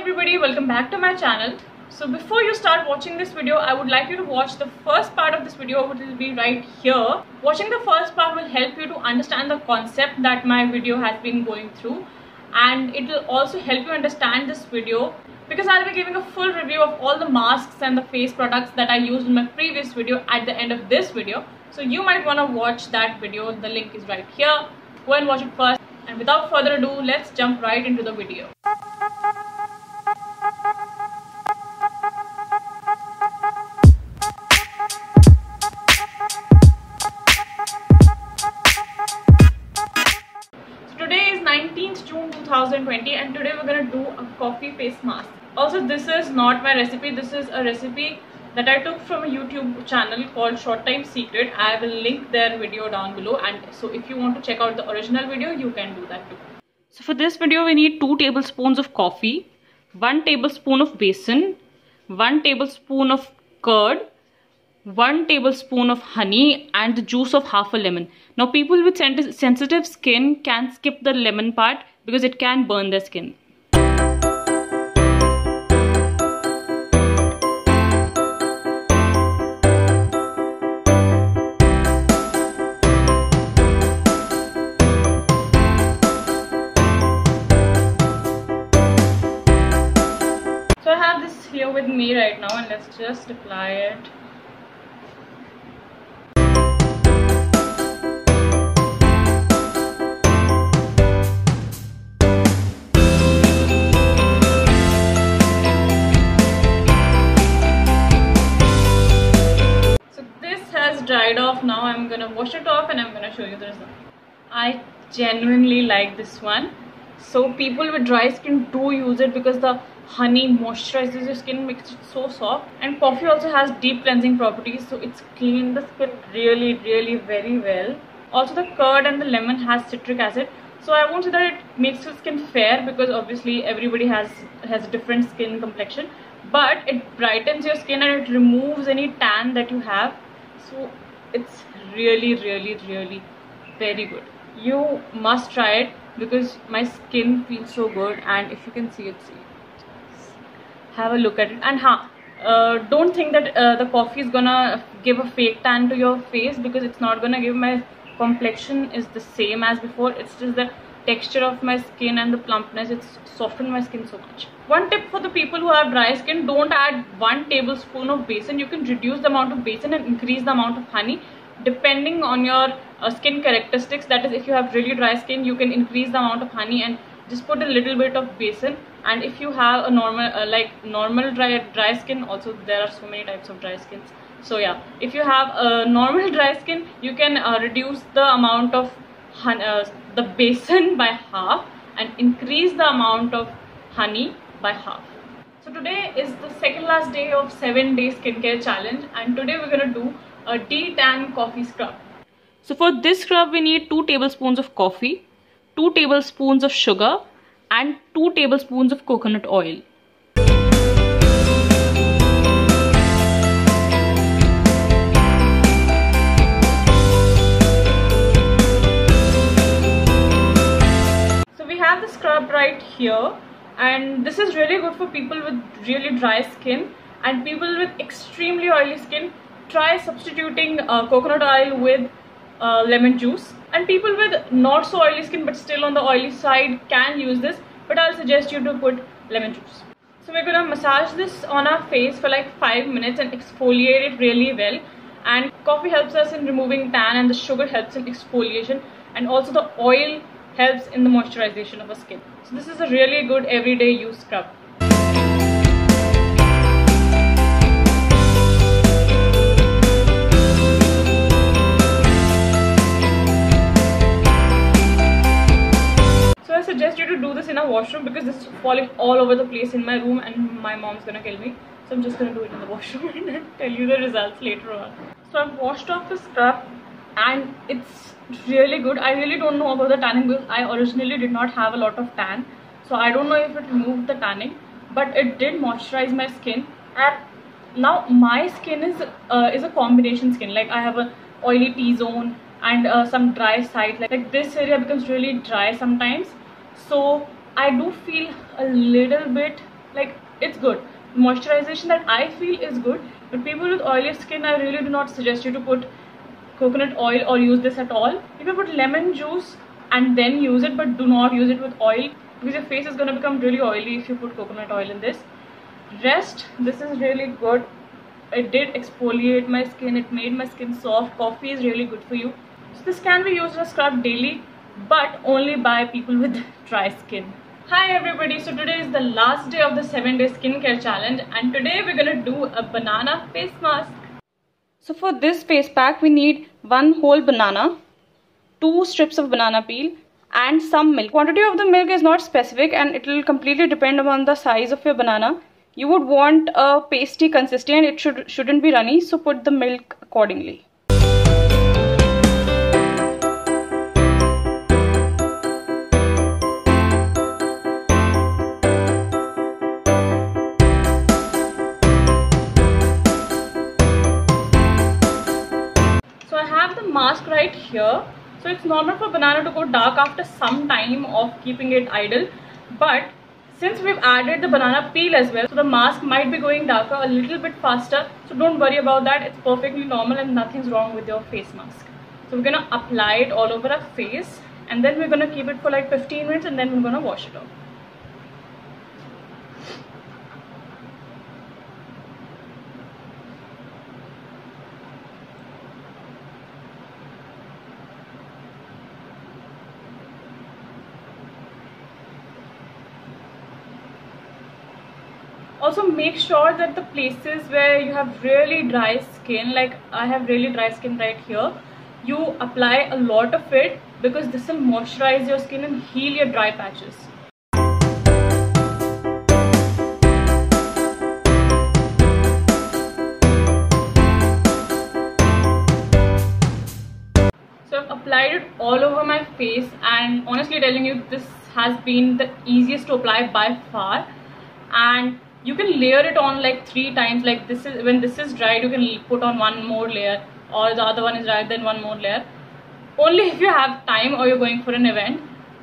everybody, welcome back to my channel. So before you start watching this video, I would like you to watch the first part of this video, which will be right here. Watching the first part will help you to understand the concept that my video has been going through, and it will also help you understand this video because I'll be giving a full review of all the masks and the face products that I used in my previous video at the end of this video. So you might want to watch that video. The link is right here. Go and watch it first. And without further ado, let's jump right into the video. Today is 19th June 2020 and today we're going to do a coffee face mask. Also, this is not my recipe. This is a recipe that I took from a YouTube channel called Short Time Secret. I will link their video down below, and so if you want to check out the original video, you can do that too. So for this video we need 2 tablespoons of coffee, 1 tablespoon of besan, 1 tablespoon of curd, 1 tablespoon of honey, and the juice of half a lemon. Now people with sensitive skin can skip the lemon part because it can burn their skin. So I have this here with me right now, and let's just apply it. Dried off now. I'm gonna wash it off and I'm gonna show you the result. I genuinely like this one. So people with dry skin do use it because the honey moisturizes your skin, makes it so soft, and coffee also has deep cleansing properties, so it's cleaned the skin really very well. Also the curd and the lemon has citric acid, so I won't say that it makes your skin fair because obviously everybody has a different skin complexion, but it brightens your skin and it removes any tan that you have. So it's really very good. You must try it because my skin feels so good, and if you can see it, have a look at it. And don't think that the coffee is gonna give a fake tan to your face, because it's not gonna give. My complexion is the same as before. It's just the texture of my skin and the plumpness. It's softened my skin so much. One tip for the people who have dry skin: don't add 1 tablespoon of besan. You can reduce the amount of besan and increase the amount of honey depending on your skin characteristics. That is, if you have really dry skin, you can increase the amount of honey and just put a little bit of besan. And if you have a normal dry skin, also there are so many types of dry skins, so yeah, if you have a normal dry skin, you can reduce the amount of the besan by half and increase the amount of honey by half. So today is the second last day of 7-day skincare challenge, and today we're gonna do a detan coffee scrub. So for this scrub we need 2 tablespoons of coffee, 2 tablespoons of sugar, and 2 tablespoons of coconut oil. So we have the scrub right here, and this is really good for people with really dry skin and people with extremely oily skin. Try substituting coconut oil with lemon juice, and people with not so oily skin but still on the oily side can use this, but I'll suggest you to put lemon juice. So we're gonna massage this on our face for like 5 minutes and exfoliate it really well. And coffee helps us in removing tan, and the sugar helps in exfoliation, and also the oil helps in the moisturization of our skin. So this is a really good everyday use scrub. I suggest you to do this in a washroom because this is falling all over the place in my room and my mom's gonna kill me. So I'm just gonna do it in the washroom and tell you the results later on. So I've washed off the scrub and it's really good. I really don't know about the tanning because I originally did not have a lot of tan, so I don't know if it removed the tanning, but it did moisturize my skin. And now my skin is a combination skin. Like I have a oily T-zone and some dry side. Like this area becomes really dry sometimes. So I do feel a little bit like it's good. Moisturization that I feel is good, but people with oily skin, I really do not suggest you to put coconut oil or use this at all. You can put lemon juice and then use it, but do not use it with oil because your face is going to become really oily if you put coconut oil in this. Rest, this is really good. It did exfoliate my skin, it made my skin soft. Coffee is really good for you. So this can be used as a scrub daily, but only by people with dry skin. Hi everybody, so today is the last day of the 7-day skincare challenge, and today we're gonna do a banana face mask. So for this face pack we need 1 whole banana, 2 strips of banana peel and some milk. Quantity of the milk is not specific and it will completely depend upon the size of your banana. You would want a pasty consistency and it shouldn't be runny, so put the milk accordingly. Mask right here. So it's normal for banana to go dark after some time of keeping it idle, but since we've added the banana peel as well, so the mask might be going darker a little bit faster, so don't worry about that. It's perfectly normal and nothing's wrong with your face mask. So we're gonna apply it all over our face and then we're gonna keep it for like 15 minutes and then we're gonna wash it off. Also make sure that the places where you have really dry skin, like I have really dry skin right here, you apply a lot of it because this will moisturize your skin and heal your dry patches. So I've applied it all over my face, and honestly telling you, this has been the easiest to apply by far. And you can layer it on like 3 times. Like this is, when this is dried, you can put on 1 more layer, or the other one is dried, then 1 more layer. Only if you have time or you're going for an event.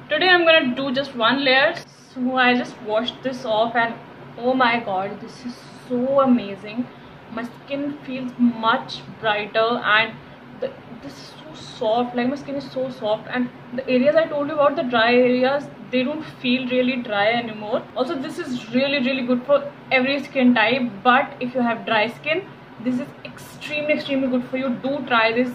Today I'm gonna do just 1 layer. So I just washed this off and oh my god, this is so amazing. My skin feels much brighter and this is so soft. Like my skin is so soft, and the areas I told you about, the dry areas, they don't feel really dry anymore. Also this is really good for every skin type, but if you have dry skin, this is extremely good for you. Do try this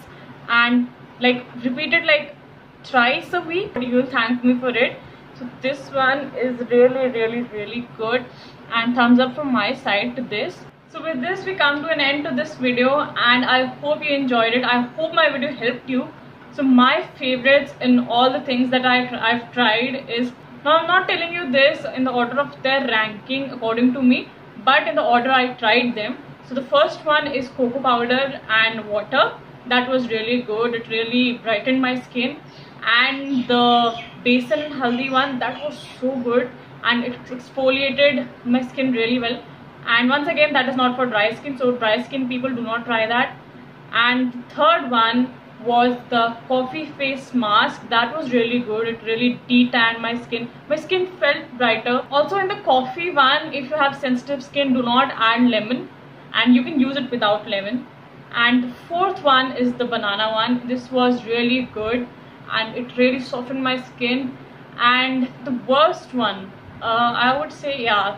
and like repeat it like thrice a week. You will thank me for it. So this one is really good, and thumbs up from my side to this. So with this we come to an end to this video, and I hope you enjoyed it. I hope my video helped you. So my favorites in all the things that I've tried is, now I'm not telling you this in the order of their ranking according to me, but in the order I tried them. So the first one is cocoa powder and water. That was really good. It really brightened my skin. And the besan haldi one, that was so good and it exfoliated my skin really well. And once again, that is not for dry skin, so dry skin people, do not try that. And the third one was the coffee face mask. That was really good. It really detanned my skin. My skin felt brighter. Also in the coffee one, if you have sensitive skin, do not add lemon, and you can use it without lemon. And the fourth one is the banana one. This was really good and it really softened my skin. And the worst one, I would say, yeah,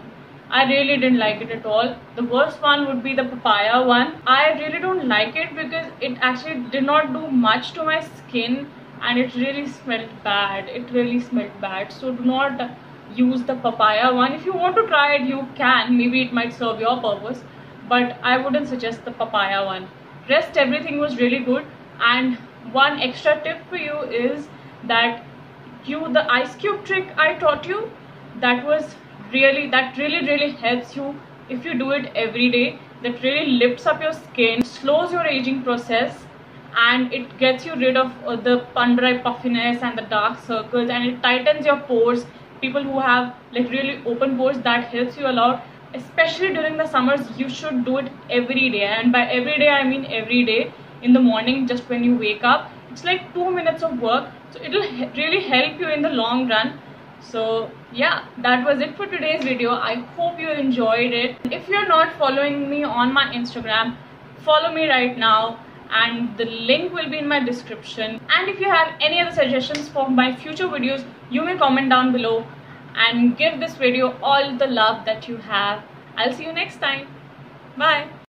I really didn't like it at all. The worst one would be the papaya one. I really don't like it because it actually did not do much to my skin and it really smelled bad. It really smelled bad. So do not use the papaya one. If you want to try it, you can. Maybe it might serve your purpose, but I wouldn't suggest the papaya one. Rest everything was really good. And one extra tip for you is that the ice cube trick I taught you, that really helps you if you do it every day. That really lifts up your skin, slows your aging process, and it gets you rid of the under eye puffiness and the dark circles, and it tightens your pores. People who have like really open pores, that helps you a lot. Especially during the summers, you should do it every day, and by every day I mean every day in the morning, just when you wake up. It's like 2 minutes of work, so it'll really help you in the long run. So yeah, that was it for today's video. I hope you enjoyed it. If you're not following me on my Instagram, follow me right now, and the link will be in my description. And if you have any other suggestions for my future videos, you may comment down below and give this video all the love that you have. I'll see you next time. Bye.